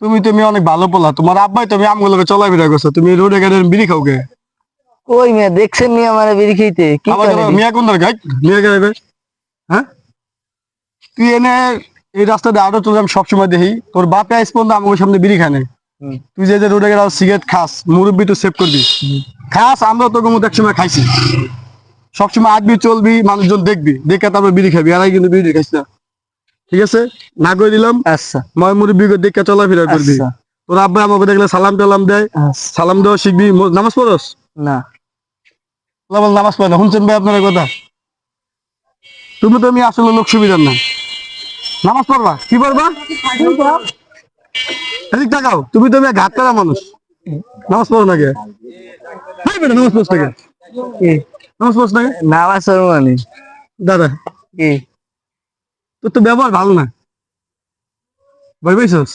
তুমি অনেক ভালো পোলা, তোমার আব্বাই তুমি আমগুলোকে চলাফেরা করছো, তুমি রোডে গাড়ি বিড়ি খাও কে? ওই মিয়া দেখছেন নি আমার বিড়ি খাইতে কি আমার করে মিয়া কোন গাই মিয়া গাড়ি? হ্যাঁ, তুই এনে এই রাস্তাতে আটো চলে আমি সবসময় দেখি, তোর বাপে আইস পর্যন্ত আমার সামনে বিড়ি খানে। তুই যে রোডে গেলে সিগারেট খাস, মুরব্বি তো সেভ করবি খাস, আমরা তোকে মতো একসময় খাইছি। সবসময় আসবি চলবি, মানুষজন দেখবি, দেখে তারপর বিড়ি খাবি, আর কিন্তু বিড়ি খাইস না, ঠিক আছে? না করে দিলাম। আচ্ছা ময় মুরব্বি দেখে চলাফেরা করবি। আচ্ছা তোর আব্বা আমাকে দেখলে সালাম টালাম দেয়, আচ্ছা। সালাম দেওয়া শিখবি। নামাজ পড়স? না নামাজ পড়ে না, শুনছেন ভাই আপনার কথা? তুমি তো আমি আসলে লোক সুবিধার না, নামাজ পড়বা কি পড়বা? এদিক তাকাও, তুমি তো আমি ঘাট করা মানুষ, নামাজ পড়ো না কে? হাই বেটা, নামাজ পড়ছ না কে? কি নামাজ পড়ছ না কে? নামাজ মানে দাদা, কি তোর তো ব্যবহার ভালো না, ভয় পাইছস?